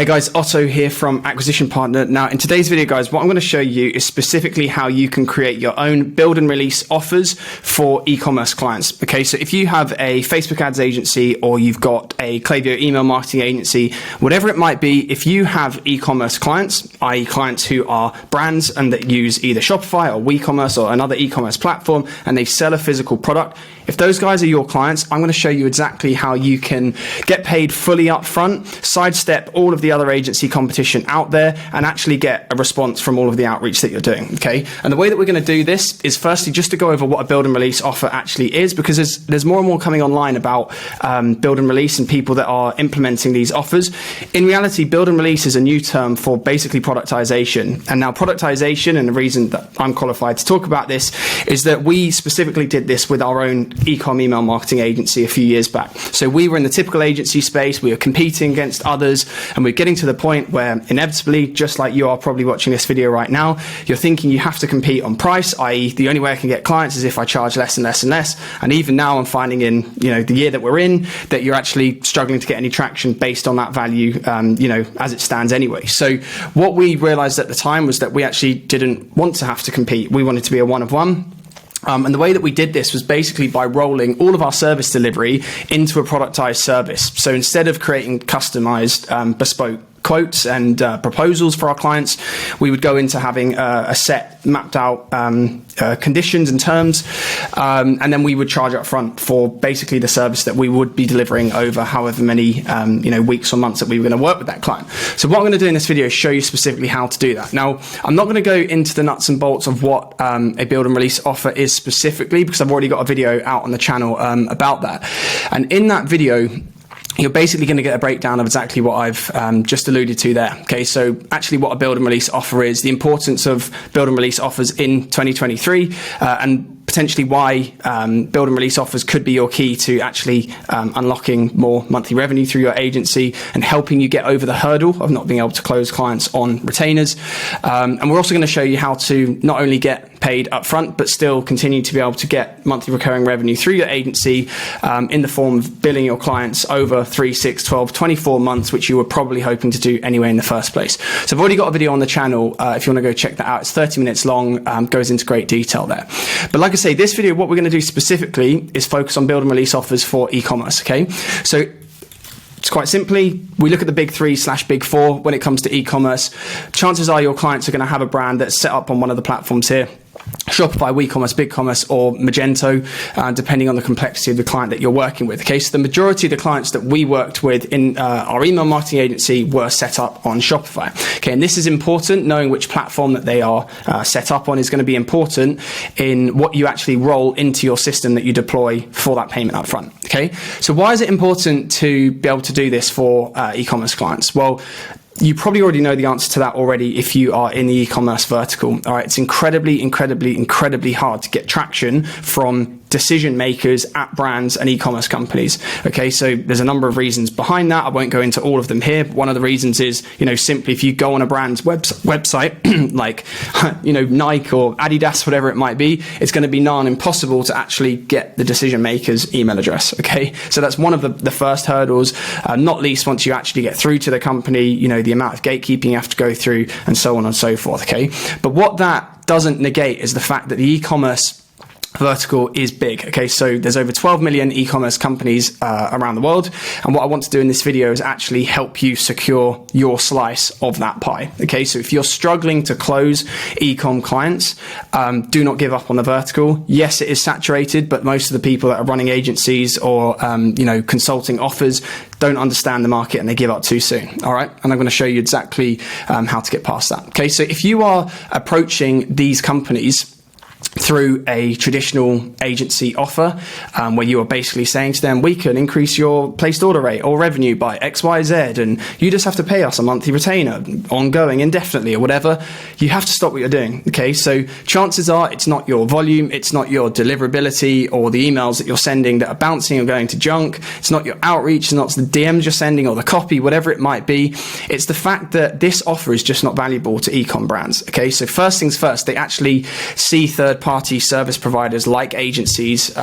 Hey guys, Otto here from Acquisition Partner. Now in today's video guys, what I'm going to show you is specifically how you can create your own build and release offers for e-commerce clients. Okay, so if you have a Facebook ads agency or you've got a Klaviyo email marketing agency, whatever it might be, if you have e-commerce clients, i.e. clients who are brands and that use either Shopify or WeCommerce or another e-commerce platform and they sell a physical product, if those guys are your clients, I'm going to show you exactly how you can get paid fully up front, sidestep all of the other agency competition out there, and actually get a response from all of the outreach that you're doing, okay? And the way that we're going to do this is firstly just to go over what a build and release offer actually is, because there's more and more coming online about build and release and people that are implementing these offers. In reality, build and release is a new term for basically productization. And now productization, and the reason that I'm qualified to talk about this, is that we specifically did this with our own e-com email marketing agency a few years back. So we were in the typical agency space, we were competing against others, and we're getting to the point where inevitably, just like you are probably watching this video right now, you're thinking you have to compete on price, i.e. the only way I can get clients is if I charge less and less and less. And even now I'm finding in, the year that we're in, that you're actually struggling to get any traction based on that value, as it stands anyway. So what we realized at the time was that we actually didn't want to have to compete. We wanted to be a one of one. And the way that we did this was basically by rolling all of our service delivery into a productized service. So instead of creating customized, bespoke quotes and proposals for our clients, we would go into having a set mapped out conditions and terms, and then we would charge up front for basically the service that we would be delivering over however many weeks or months that we were going to work with that client. So what I'm going to do in this video is show you specifically how to do that. Now, I'm not going to go into the nuts and bolts of what a build and release offer is specifically, because I've already got a video out on the channel about that. And in that video, you're basically going to get a breakdown of exactly what I've just alluded to there. Okay, so actually what a build and release offer is, the importance of build and release offers in 2023, and potentially why build and release offers could be your key to actually unlocking more monthly revenue through your agency and helping you get over the hurdle of not being able to close clients on retainers. And we're also going to show you how to not only get paid upfront, but still continue to be able to get monthly recurring revenue through your agency in the form of billing your clients over 3, 6, 12, 24 months, which you were probably hoping to do anyway in the first place. So I've already got a video on the channel if you want to go check that out. It's 30 minutes long, goes into great detail there. But like I say, this video, what we're going to do specifically is focus on build and release offers for e-commerce, okay? So it's quite simply, we look at the big 3/big 4 when it comes to e-commerce. Chances are your clients are going to have a brand that's set up on one of the platforms here: Shopify, WeCommerce, BigCommerce, or Magento, depending on the complexity of the client that you're working with. Okay, so the majority of the clients that we worked with in our email marketing agency were set up on Shopify. Okay, and this is important. Knowing which platform that they are set up on is going to be important in what you actually roll into your system that you deploy for that payment up front. Okay, so why is it important to be able to do this for e-commerce clients? Well, you probably already know the answer to that already if you are in the e-commerce vertical. All right, it's incredibly hard to get traction from decision makers at brands and e-commerce companies. Okay, so there's a number of reasons behind that. I won't go into all of them here, but one of the reasons is, simply if you go on a brand's website, like, Nike or Adidas, whatever it might be, it's going to be nigh impossible to actually get the decision maker's email address. Okay, so that's one of the first hurdles, not least once you actually get through to the company, the amount of gatekeeping you have to go through and so on and so forth. Okay, but what that doesn't negate is the fact that the e-commerce vertical is big. Okay, so there's over 12 million e-commerce companies around the world, and what I want to do in this video is actually help you secure your slice of that pie. Okay, so if you're struggling to close e-com clients, do not give up on the vertical. Yes, it is saturated, but most of the people that are running agencies or consulting offers don't understand the market and they give up too soon. All right, and I'm going to show you exactly how to get past that. Okay, so if you are approaching these companies through a traditional agency offer, where you are basically saying to them, we can increase your placed order rate or revenue by XYZ, and you just have to pay us a monthly retainer, ongoing, indefinitely, or whatever, you have to stop what you're doing. Okay, so chances are it's not your volume, it's not your deliverability or the emails that you're sending that are bouncing or going to junk, it's not your outreach, it's not the DMs you're sending or the copy, whatever it might be. It's the fact that this offer is just not valuable to e-com brands. Okay, so first things first, they actually see third-party service providers like agencies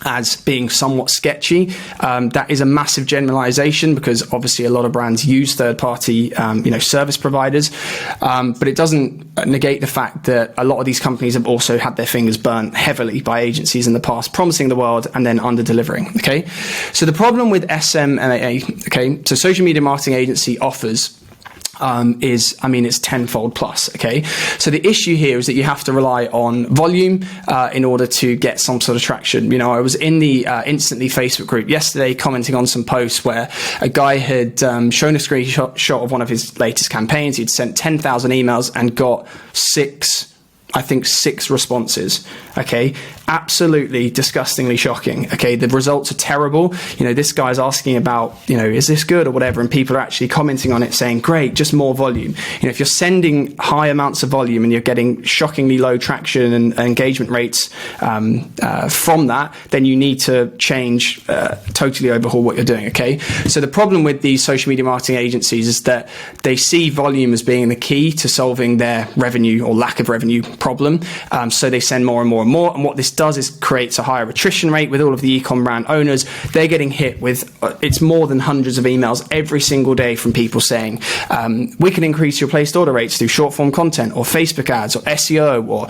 as being somewhat sketchy. That is a massive generalization, because obviously a lot of brands use third-party, service providers, but it doesn't negate the fact that a lot of these companies have also had their fingers burnt heavily by agencies in the past, promising the world and then under-delivering. Okay, so the problem with SMMA, okay, so social media marketing agency offers, it's tenfold plus. Okay, so the issue here is that you have to rely on volume in order to get some sort of traction. I was in the Instantly Facebook group yesterday commenting on some posts where a guy had shown a screenshot of one of his latest campaigns. He'd sent 10,000 emails and got six responses. Okay, absolutely disgustingly shocking. Okay, the results are terrible. This guy's asking about, is this good or whatever, and people are actually commenting on it saying, great, just more volume. If you're sending high amounts of volume and you're getting shockingly low traction and engagement rates from that, then you need to change, totally overhaul what you're doing. Okay, so the problem with these social media marketing agencies is that they see volume as being the key to solving their revenue or lack of revenue problem. So they send more and more and more. And what this does is creates a higher attrition rate with all of the e-com brand owners. They're getting hit with, it's more than hundreds of emails every single day from people saying, we can increase your placed order rates through short form content or Facebook ads or SEO or,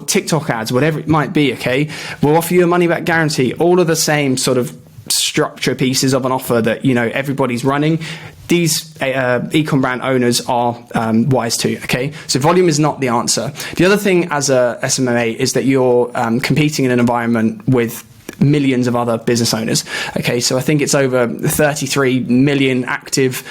TikTok ads, whatever it might be. Okay, we'll offer you a money back guarantee. All of the same sort of structure pieces of an offer that, everybody's running. These e-com brand owners are wise too. Okay, so volume is not the answer. The other thing as a SMMA is that you're competing in an environment with millions of other business owners. Okay, so I think it's over 33 million active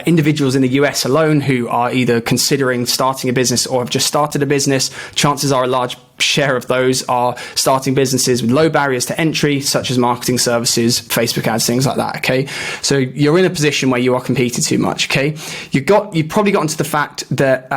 individuals in the US alone who are either considering starting a business or have just started a business. Chances are a large share of those are starting businesses with low barriers to entry, such as marketing services, Facebook ads, things like that. Okay, so you're in a position where you are competing too much. Okay, you've probably gotten to the fact that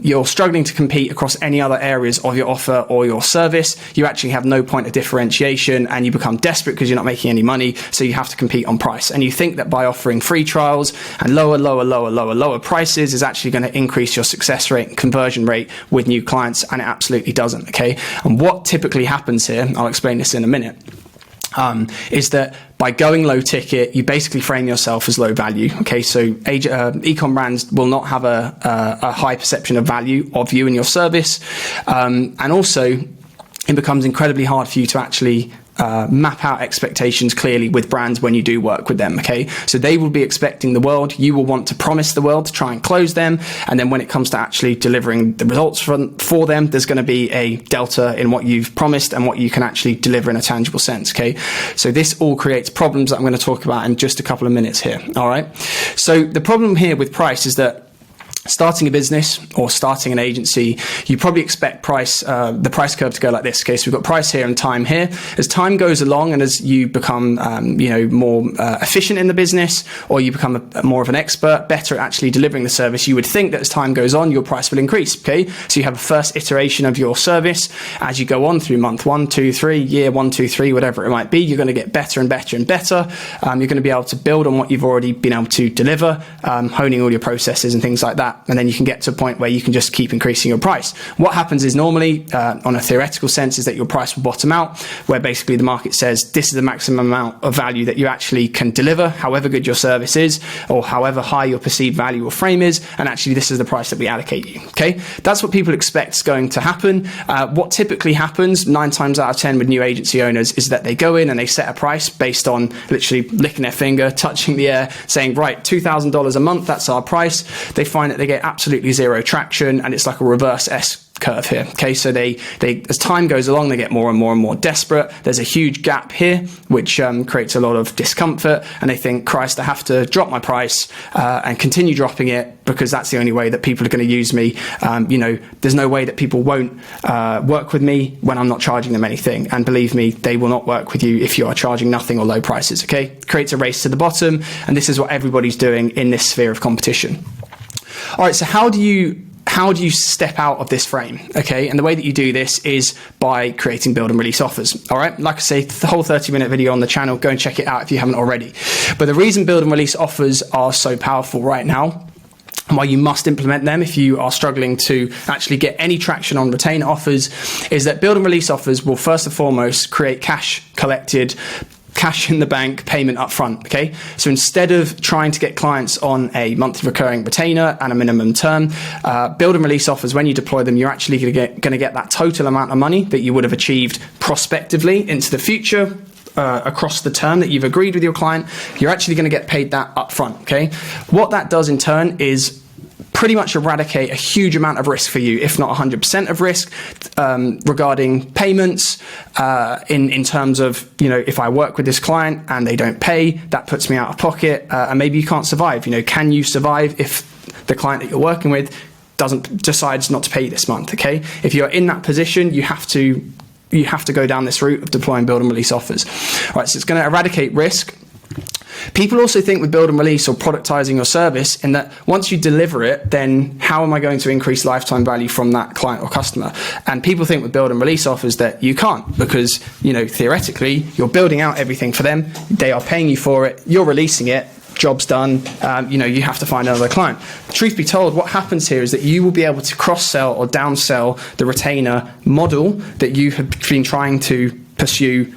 you're struggling to compete across any other areas of your offer or your service. You actually have no point of differentiation, and you become desperate because you're not making any money, so you have to compete on price. And you think that by offering free trials and lower prices is actually going to increase your success rate and conversion rate with new clients, and it absolutely doesn't. Okay, and what typically happens here, I'll explain this in a minute, is that by going low ticket, you basically frame yourself as low value. Okay, so e-com brands will not have a high perception of value of you and your service, and also it becomes incredibly hard for you to actually map out expectations clearly with brands when you do work with them. Okay, so they will be expecting the world. You will want to promise the world to try and close them, and then when it comes to actually delivering the results for them, there's going to be a delta in what you've promised and what you can actually deliver in a tangible sense. Okay, so this all creates problems that I'm going to talk about in just a couple of minutes here. All right, so the problem here with price is that starting a business or starting an agency, you probably expect the price curve to go like this. Okay, so we've got price here and time here. As time goes along and as you become, more efficient in the business, or you become more of an expert, better at actually delivering the service, you would think that as time goes on, your price will increase. Okay, so you have a first iteration of your service. As you go on through month 1, 2, 3, year 1, 2, 3, whatever it might be, you're going to get better and better and better. You're going to be able to build on what you've already been able to deliver, honing all your processes and things like that. And then you can get to a point where you can just keep increasing your price. What happens is normally, on a theoretical sense, is that your price will bottom out, where basically the market says this is the maximum amount of value that you actually can deliver, however good your service is, or however high your perceived value or frame is, and actually this is the price that we allocate you. Okay, that's what people expect is going to happen. What typically happens 9 times out of 10 with new agency owners is that they go in and they set a price based on literally licking their finger, touching the air, saying, right, $2,000 a month, that's our price. They find that they get absolutely zero traction, and it's like a reverse S curve here. Okay, so they as time goes along, they get more and more and more desperate. There's a huge gap here, which creates a lot of discomfort, and they think, Christ, I have to drop my price and continue dropping it because that's the only way that people are going to use me. There's no way that people won't work with me when I'm not charging them anything. And believe me, they will not work with you if you are charging nothing or low prices. Okay, creates a race to the bottom, and this is what everybody's doing in this sphere of competition. All right, so how do you step out of this frame? Okay, and the way that you do this is by creating build and release offers. All right, like I say, the whole 30-minute video on the channel, go and check it out if you haven't already. But the reason build and release offers are so powerful right now and why you must implement them if you are struggling to actually get any traction on retainer offers, is that build and release offers will first and foremost create cash collected, cash in the bank payment up front. Okay, so instead of trying to get clients on a monthly recurring retainer and a minimum term, build and release offers, when you deploy them, you're actually going to get that total amount of money that you would have achieved prospectively into the future. Across the term that you've agreed with your client, you're actually going to get paid that up front. Okay, what that does in turn is pretty much eradicate a huge amount of risk for you, if not 100% of risk, regarding payments, in terms of, if I work with this client and they don't pay, that puts me out of pocket, and maybe you can't survive. Can you survive if the client that you're working with decides not to pay you this month? Okay, if you're in that position, you have to go down this route of deploying build and release offers. All right, so it's going to eradicate risk. People also think with build and release or productizing your service in that once you deliver it, then how am I going to increase lifetime value from that client or customer? And people think with build and release offers that you can't, because, theoretically, you're building out everything for them. They are paying you for it. You're releasing it. Job's done. You have to find another client. Truth be told, what happens here is that you will be able to cross-sell or downsell the retainer model that you have been trying to pursue,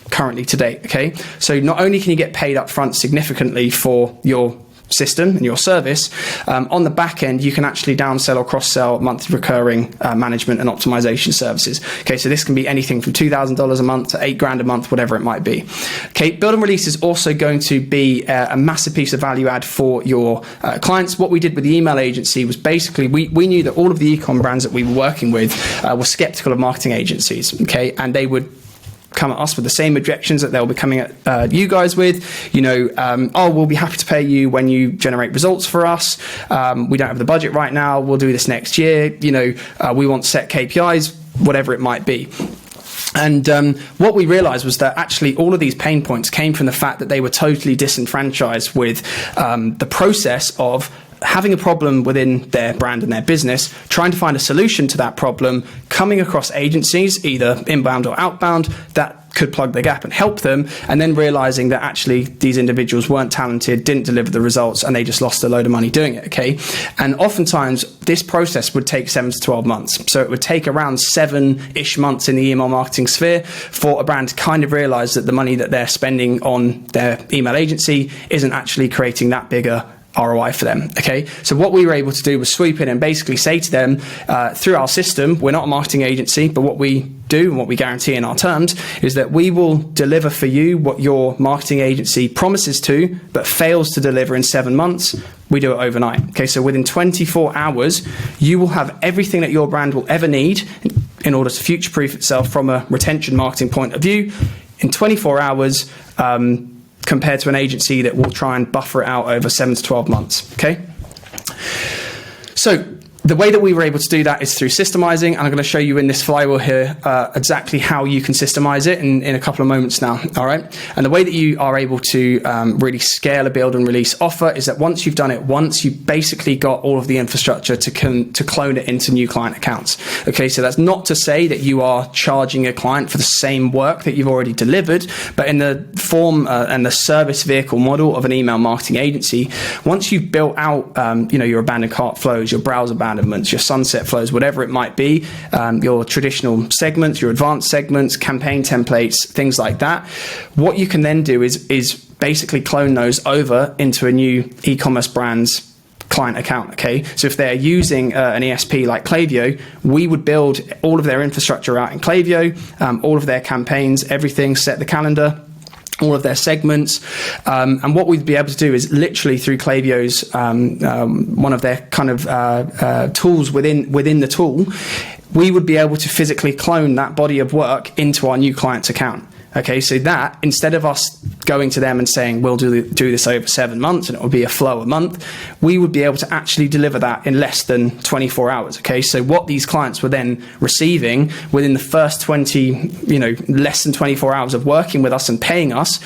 currently to date. Okay, so not only can you get paid up front significantly for your system and your service, on the back end you can actually downsell or cross-sell monthly recurring management and optimization services. Okay, so this can be anything from $2,000 a month to $8,000 a month, whatever it might be. Okay, build and release is also going to be a massive piece of value add for your clients. What we did with the email agency was basically we knew that all of the e-com brands that we were working with were skeptical of marketing agencies. Okay, and they would come at us with the same objections that they'll be coming at you guys with. We'll be happy to pay you when you generate results for us. We don't have the budget right now. We'll do this next year. We want set KPIs, whatever it might be. And what we realized was that actually all of these pain points came from the fact that they were totally disenfranchised with the process of having a problem within their brand and their business, trying to find a solution to that problem, coming across agencies, either inbound or outbound, that could plug the gap and help them, and then realizing that actually these individuals weren't talented, didn't deliver the results, and they just lost a load of money doing it. Okay, and oftentimes this process would take 7 to 12 months. So it would take around 7-ish months in the email marketing sphere for a brand to kind of realize that the money that they're spending on their email agency isn't actually creating that bigger ROI for them. Okay, so what we were able to do was swoop in and basically say to them, through our system, we're not a marketing agency, but what we do and what we guarantee in our terms is that we will deliver for you what your marketing agency promises to, but fails to deliver in 7 months. We do it overnight. Okay, so within 24 hours, you will have everything that your brand will ever need in order to future-proof itself from a retention marketing point of view. In 24 hours, compared to an agency that will try and buffer it out over 7 to 12 months. Okay, so the way that we were able to do that is through systemizing, and I'm going to show you in this flywheel here exactly how you can systemize it in a couple of moments now. All right, and the way that you are able to really scale a build and release offer is that once you've done it once, you've basically got all of the infrastructure to clone it into new client accounts. Okay, so that's not to say that you are charging a client for the same work that you've already delivered, but in the form and the service vehicle model of an email marketing agency, once you've built out your abandoned cart flows, your browser abandonments, your sunset flows, whatever it might be, your traditional segments, your advanced segments, campaign templates, things like that, what you can then do is basically clone those over into a new e-commerce brand's client account. Okay, so if they're using an ESP like Klaviyo, we would build all of their infrastructure out in Klaviyo, all of their campaigns, everything, set the calendar, all of their segments, and what we'd be able to do is literally through Klaviyo's one of their kind of tools within the tool, we would be able to physically clone that body of work into our new client's account. Okay, so that instead of us going to them and saying we'll do this over 7 months and it will be a flow a month, we would be able to actually deliver that in less than 24 hours. Okay, so what these clients were then receiving within the first less than 24 hours of working with us and paying us,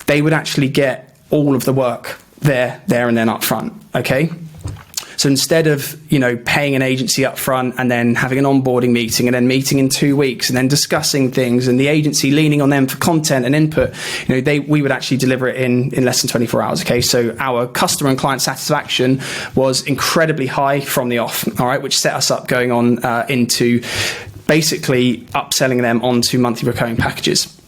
they would actually get all of the work there and then up front. Okay. So instead of, paying an agency up front and then having an onboarding meeting and then meeting in 2 weeks and then discussing things and the agency leaning on them for content and input, we would actually deliver it in less than 24 hours. Okay. So our customer and client satisfaction was incredibly high from the off. All right. Which set us up going on into basically upselling them onto monthly recurring packages.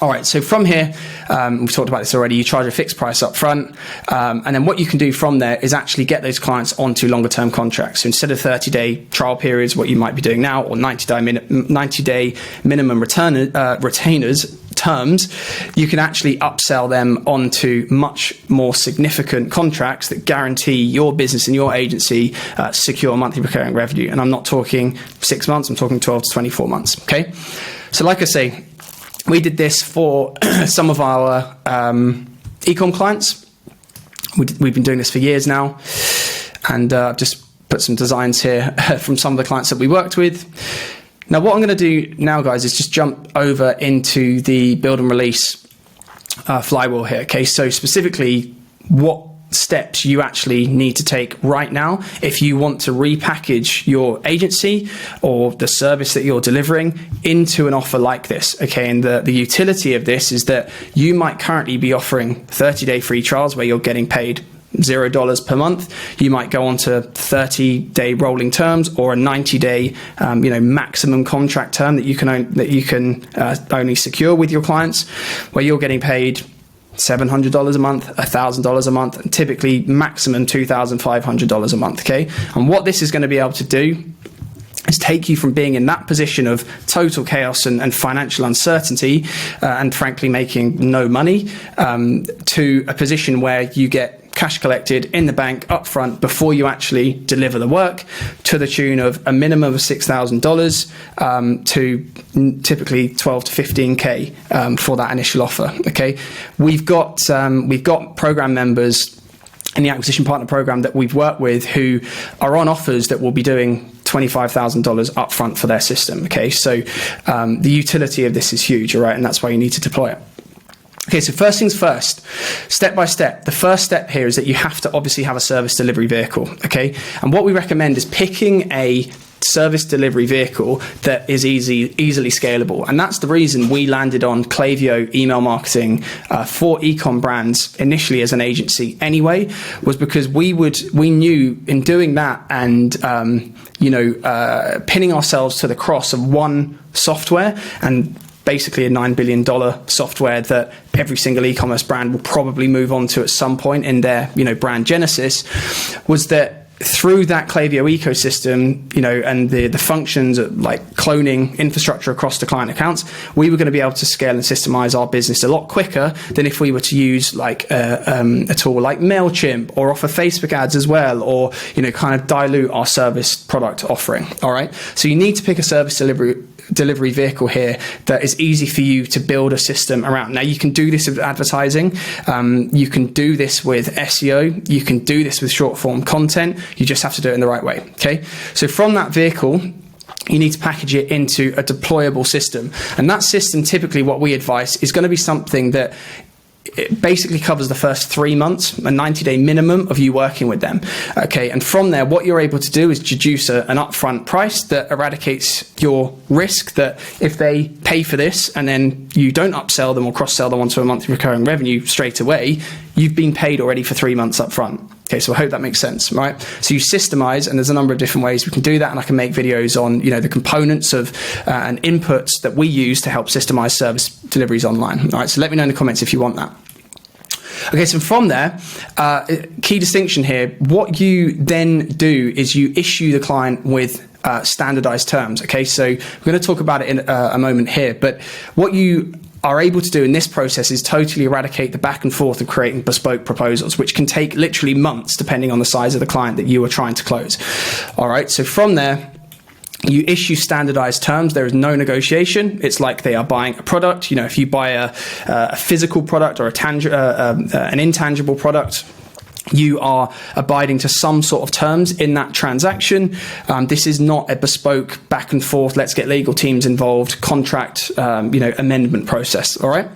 All right, so from here, we've talked about this already, you charge a fixed price up front, and then what you can do from there is actually get those clients onto longer term contracts. So instead of 30-day trial periods, what you might be doing now, or 90-day minimum retainers terms, you can actually upsell them onto much more significant contracts that guarantee your business and your agency secure monthly recurring revenue. And I'm not talking 6 months, I'm talking 12 to 24 months, okay? So like I say, we did this for some of our e-com clients. We've been doing this for years now, and just put some designs here from some of the clients that we worked with. Now, what I'm going to do now, guys, is just jump over into the build and release flywheel here. Okay, so specifically, what steps you actually need to take right now if you want to repackage your agency or the service that you're delivering into an offer like this. Okay, and the utility of this is that you might currently be offering 30-day free trials where you're getting paid $0 per month. You might go on to 30-day rolling terms or a 90-day maximum contract term that you can only secure with your clients, where you're getting paid $700 a month, $1,000 a month, and typically maximum $2,500 a month. Okay, and what this is going to be able to do is take you from being in that position of total chaos and financial uncertainty, and frankly making no money, to a position where you get cash collected in the bank up front before you actually deliver the work, to the tune of a minimum of $6,000 to typically 12 to 15K for that initial offer. Okay, we've got program members in the acquisition partner program that we've worked with who are on offers that will be doing $25,000 upfront for their system. Okay, so the utility of this is huge, all right, and that's why you need to deploy it. Okay, so first things first, step by step. The first step here is that you have to obviously have a service delivery vehicle, okay? And what we recommend is picking a service delivery vehicle that is easily scalable. And that's the reason we landed on Klaviyo email marketing for e-com brands initially as an agency anyway, was because we knew in doing that and pinning ourselves to the cross of one software and basically a $9 billion software that every single e-commerce brand will probably move on to at some point in their, brand genesis, was that through that Klaviyo ecosystem, and the functions of like cloning infrastructure across the client accounts, we were going to be able to scale and systemize our business a lot quicker than if we were to use like a tool like MailChimp or offer Facebook ads as well, or, kind of dilute our service product offering. All right. So you need to pick a service delivery vehicle here that is easy for you to build a system around. Now, you can do this with advertising, you can do this with SEO, you can do this with short form content. You just have to do it in the right way. Okay, so from that vehicle, you need to package it into a deployable system, and that system, typically what we advise, is going to be something that it basically covers the first 3 months, a 90-day minimum of you working with them. Okay, and from there, what you're able to do is deduce an upfront price that eradicates your risk that if they pay for this and then you don't upsell them or cross-sell them onto a monthly recurring revenue straight away, you've been paid already for 3 months up front. Okay, so I hope that makes sense, right? So you systemize, and there's a number of different ways we can do that, and I can make videos on, the components of and inputs that we use to help systemize service deliveries online. All right, so let me know in the comments if you want that. Okay, so from there, key distinction here, what you then do is you issue the client with standardized terms. Okay, so we're going to talk about it in a moment here, but what you are able to do in this process is totally eradicate the back and forth of creating bespoke proposals, which can take literally months depending on the size of the client that you are trying to close. All right, so from there, you issue standardized terms. There is no negotiation. It's like they are buying a product. If you buy a physical product or an intangible product, you are abiding to some sort of terms in that transaction. This is not a bespoke back and forth, let's get legal teams involved, contract, amendment process, all right?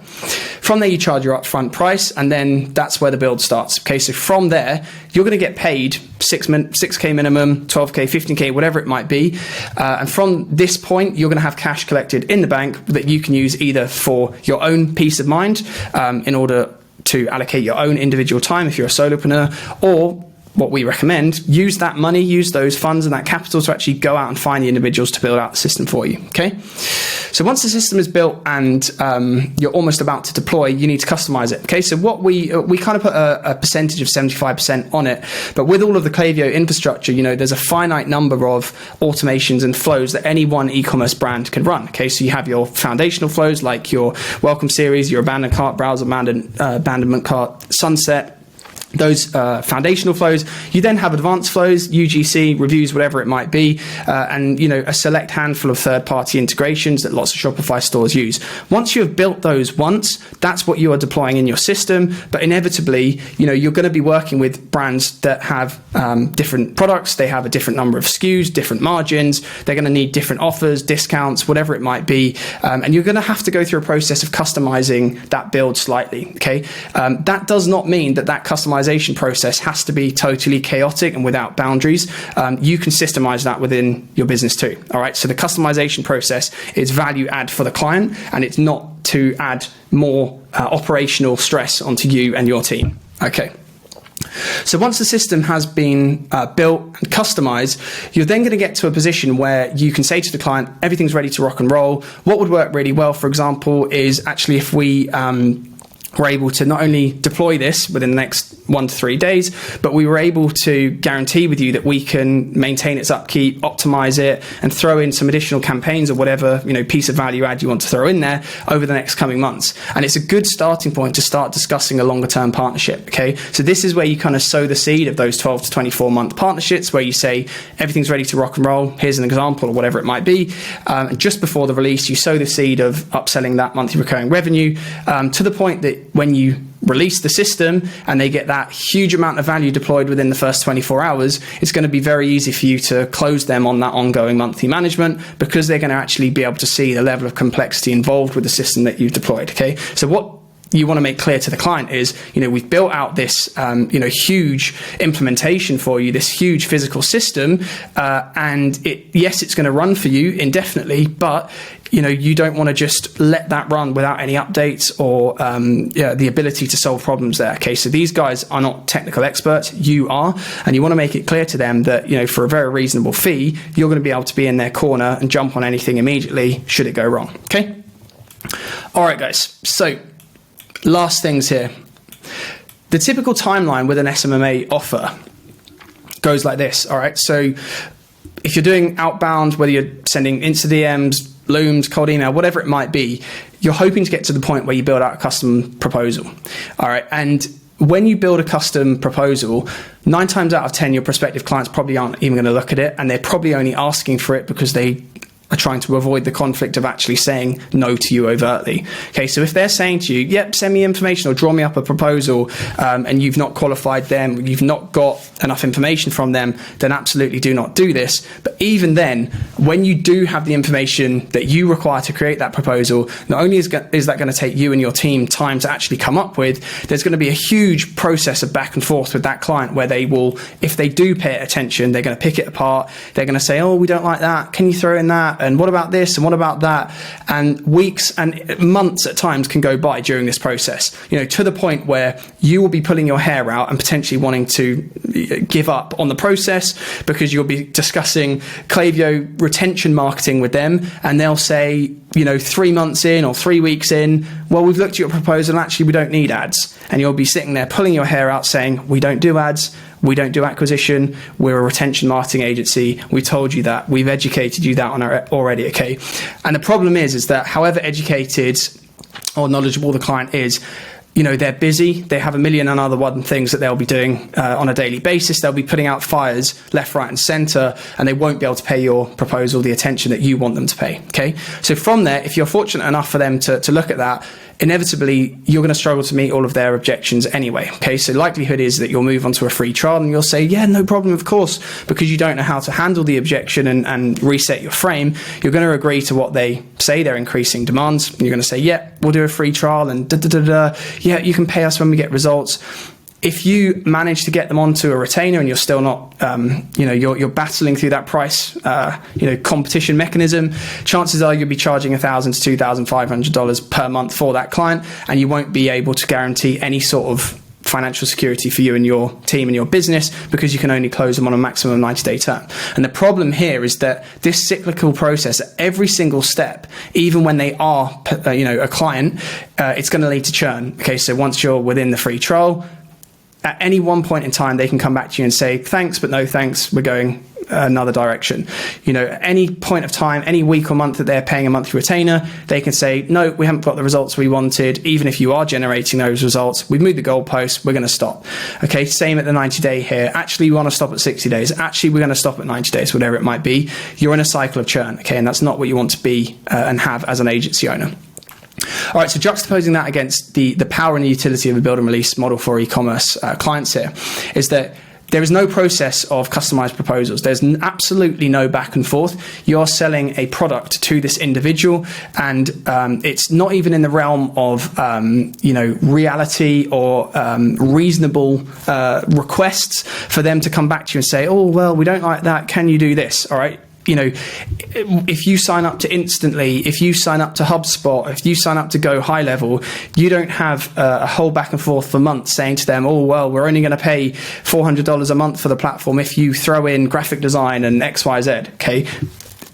From there, you charge your upfront price, and then that's where the build starts. Okay, so from there, you're going to get paid 6K minimum, 12K, 15K, whatever it might be. And from this point, you're going to have cash collected in the bank that you can use either for your own peace of mind, in order to allocate your own individual time if you're a solopreneur, or what we recommend, use that money, use those funds and that capital to actually go out and find the individuals to build out the system for you, okay? So once the system is built and you're almost about to deploy, you need to customize it, okay? So what we kind of put a percentage of 75% on it, but with all of the Klaviyo infrastructure, there's a finite number of automations and flows that any one e-commerce brand can run, okay? So you have your foundational flows like your welcome series, your abandoned cart, browser abandonment cart, sunset, those foundational flows. You then have advanced flows, UGC, reviews, whatever it might be, and a select handful of third-party integrations that lots of Shopify stores use. Once you have built those once, that's what you are deploying in your system. But inevitably, you're going to be working with brands that have different products. They have a different number of SKUs, different margins. They're going to need different offers, discounts, whatever it might be, and you're going to have to go through a process of customizing that build slightly. Okay, that does not mean that customization process has to be totally chaotic and without boundaries. You can systemize that within your business too. All right. So the customization process is value add for the client, and it's not to add more operational stress onto you and your team. Okay. So once the system has been built and customized, you're then going to get to a position where you can say to the client, everything's ready to rock and roll. What would work really well, for example, is actually if we were able to not only deploy this within the next 1 to 3 days, but we were able to guarantee with you that we can maintain its upkeep, optimize it, and throw in some additional campaigns or whatever piece of value add you want to throw in there over the next coming months. And it's a good starting point to start discussing a longer term partnership. Okay, so this is where you kind of sow the seed of those 12 to 24 month partnerships, where you say everything's ready to rock and roll. Here's an example or whatever it might be. And just before the release, you sow the seed of upselling that monthly recurring revenue to the point that when you release the system and they get that huge amount of value deployed within the first 24 hours, it's going to be very easy for you to close them on that ongoing monthly management, because they're going to actually be able to see the level of complexity involved with the system that you've deployed. Okay, so what you want to make clear to the client is, we've built out this, huge implementation for you, this huge physical system, and it's going to run for you indefinitely, but you don't want to just let that run without any updates or the ability to solve problems there. Okay, so these guys are not technical experts, you are, and you want to make it clear to them that for a very reasonable fee, you're going to be able to be in their corner and jump on anything immediately should it go wrong. Okay, all right, guys. So last things here. The typical timeline with an SMMA offer goes like this. All right, so if you're doing outbound, whether you're sending Insta DMs, Looms, cold email, whatever it might be, you're hoping to get to the point where you build out a custom proposal. All right, and when you build a custom proposal, 9 times out of 10, your prospective clients probably aren't even going to look at it, and they're probably only asking for it because they are trying to avoid the conflict of actually saying no to you overtly. Okay, so if they're saying to you, yep, send me information or draw me up a proposal, and you've not qualified them, you've not got enough information from them, then absolutely do not do this. But even then, when you do have the information that you require to create that proposal, not only is that going to take you and your team time to actually come up with, there's going to be a huge process of back and forth with that client where they will, if they do pay attention, they're going to pick it apart. They're going to say, oh, we don't like that. Can you throw in that? And what about this? And what about that? And weeks and months at times can go by during this process, to the point where you will be pulling your hair out and potentially wanting to give up on the process, because you'll be discussing Klaviyo retention marketing with them, and they'll say, 3 months in or 3 weeks in, well, we've looked at your proposal and actually we don't need ads. And you'll be sitting there pulling your hair out saying, we don't do ads, we don't do acquisition, we're a retention marketing agency, we told you that, we've educated you that on already, okay? And the problem is that however educated or knowledgeable the client is, they're busy, they have a million and other things that they'll be doing on a daily basis. They'll be putting out fires left, right, and center, and they won't be able to pay your proposal the attention that you want them to pay, okay? So from there, if you're fortunate enough for them to look at that, inevitably you're going to struggle to meet all of their objections anyway. Okay, so likelihood is that you'll move on to a free trial and you'll say, yeah, no problem, of course, because you don't know how to handle the objection and reset your frame. You're going to agree to what they say, their increasing demands, and you're going to say, yeah, we'll do a free trial, and yeah, you can pay us when we get results. If you manage to get them onto a retainer and you're still not, you're battling through that price, competition mechanism, chances are you'll be charging $1,000 to $2,500 per month for that client, and you won't be able to guarantee any sort of financial security for you and your team and your business, because you can only close them on a maximum 90-day term. And the problem here is that this cyclical process, at every single step, even when they are, a client, it's going to lead to churn. Okay, so once you're within the free trial, at any one point in time, they can come back to you and say, thanks, but no thanks, we're going another direction. At any point of time, any week or month that they're paying a monthly retainer, they can say, no, we haven't got the results we wanted. Even if you are generating those results, we've moved the goalpost, we're going to stop. Okay, same at the 90-day here. Actually, we want to stop at 60 days. Actually, we're going to stop at 90 days, whatever it might be. You're in a cycle of churn, okay, and that's not what you want to be and have as an agency owner. All right, so juxtaposing that against the power and the utility of a build and release model for e-commerce clients here is that there is no process of customized proposals. There's absolutely no back and forth. You're selling a product to this individual, and it's not even in the realm of reality or reasonable requests for them to come back to you and say, oh, well, we don't like that. Can you do this? All right. If you sign up to Instantly, if you sign up to HubSpot, if you sign up to Go High Level, you don't have a whole back and forth for months saying to them, oh, well, we're only going to pay $400 a month for the platform if you throw in graphic design and X, Y, Z. Okay.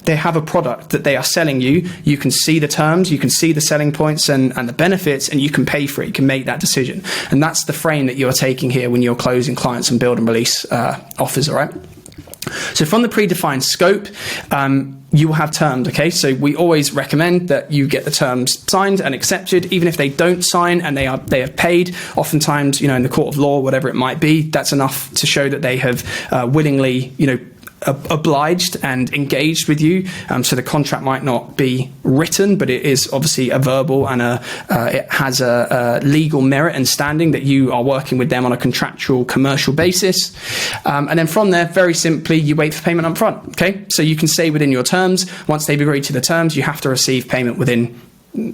They have a product that they are selling you. You can see the terms, you can see the selling points and the benefits, and you can pay for it. You can make that decision. And that's the frame that you're taking here when you're closing clients and build and release offers, all right? So from the predefined scope, you will have terms, okay? So we always recommend that you get the terms signed and accepted, even if they don't sign and they have paid. Oftentimes, in the court of law, whatever it might be, that's enough to show that they have willingly, obliged and engaged with you. So the contract might not be written, but it is obviously a verbal and it has a legal merit and standing that you are working with them on a contractual commercial basis. And then from there, very simply, you wait for payment up front. Okay. So you can say within your terms, once they've agreed to the terms, you have to receive payment within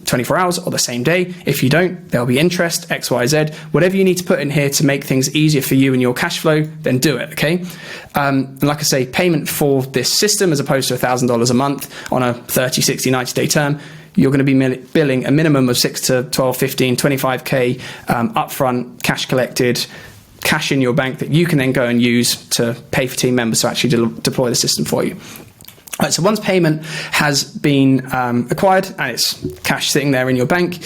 24 hours or the same day. If you don't, there'll be interest, X, Y, Z. Whatever you need to put in here to make things easier for you and your cash flow, then do it, okay? And like I say, payment for this system, as opposed to $1,000 a month on a 30, 60, 90-day term, you're going to be billing a minimum of 6 to 12, 15, 25K upfront, cash collected, cash in your bank that you can then go and use to pay for team members to actually deploy the system for you. Right, so once payment has been acquired and it's cash sitting there in your bank,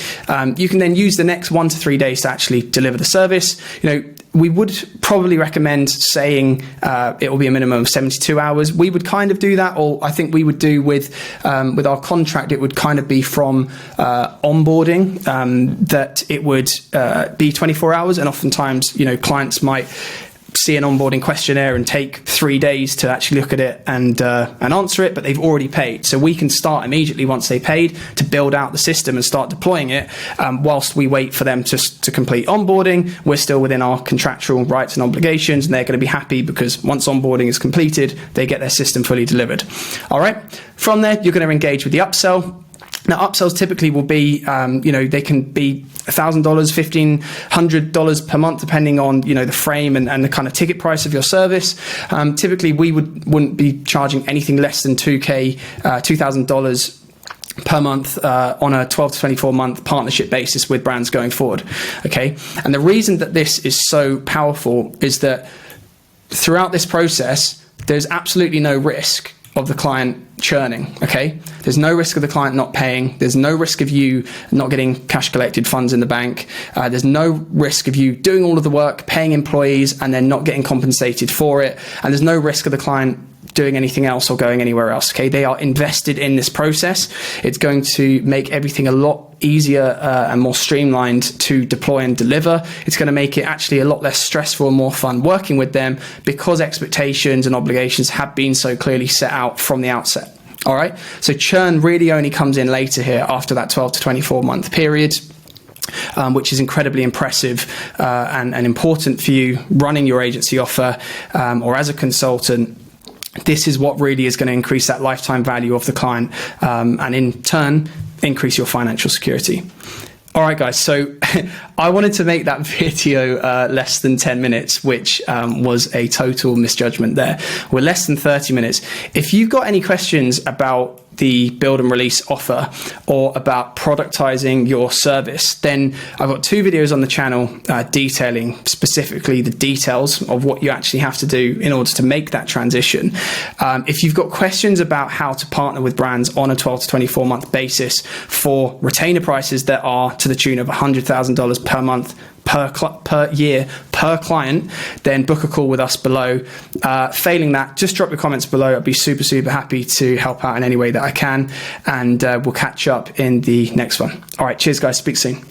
you can then use the next 1 to 3 days to actually deliver the service. We would probably recommend saying it will be a minimum of 72 hours. We would kind of do that, or I think we would do with our contract, it would kind of be from onboarding, that it would be 24 hours. And oftentimes, clients might see an onboarding questionnaire and take 3 days to actually look at it and answer it, but they've already paid. So we can start immediately once they paid to build out the system and start deploying it, whilst we wait for them to complete onboarding. We're still within our contractual rights and obligations, and they're going to be happy because once onboarding is completed, they get their system fully delivered. All right. From there, you're going to engage with the upsell. Now, upsells typically will be, they can be $1,000, $1,500 per month, depending on, the frame and the kind of ticket price of your service. Typically, we wouldn't be charging anything less than $2,000 per month on a 12 to 24 month partnership basis with brands going forward. Okay. And the reason that this is so powerful is that throughout this process, there's absolutely no risk of the client churning, okay? There's no risk of the client not paying. There's no risk of you not getting cash collected funds in the bank. There's no risk of you doing all of the work, paying employees, and then not getting compensated for it. And there's no risk of the client doing anything else or going anywhere else, okay? They are invested in this process. It's going to make everything a lot easier and more streamlined to deploy and deliver. It's going to make it actually a lot less stressful and more fun working with them because expectations and obligations have been so clearly set out from the outset. All right. So churn really only comes in later here after that 12 to 24 month period. which is incredibly impressive and important for you running your agency offer or as a consultant, this is what really is going to increase that lifetime value of the client and in turn, increase your financial security. All right, guys, so I wanted to make that video less than 10 minutes, which was a total misjudgment there. We're less than 30 minutes. If you've got any questions about the build and release offer or about productizing your service, then I've got 2 videos on the channel detailing specifically the details of what you actually have to do in order to make that transition. If you've got questions about how to partner with brands on a 12 to 24 month basis for retainer prices that are to the tune of $100,000 per month, per year, per client, then book a call with us below. Failing that, just drop your comments below. I'd be super happy to help out in any way that I can. And we'll catch up in the next one. All right, cheers guys, speak soon.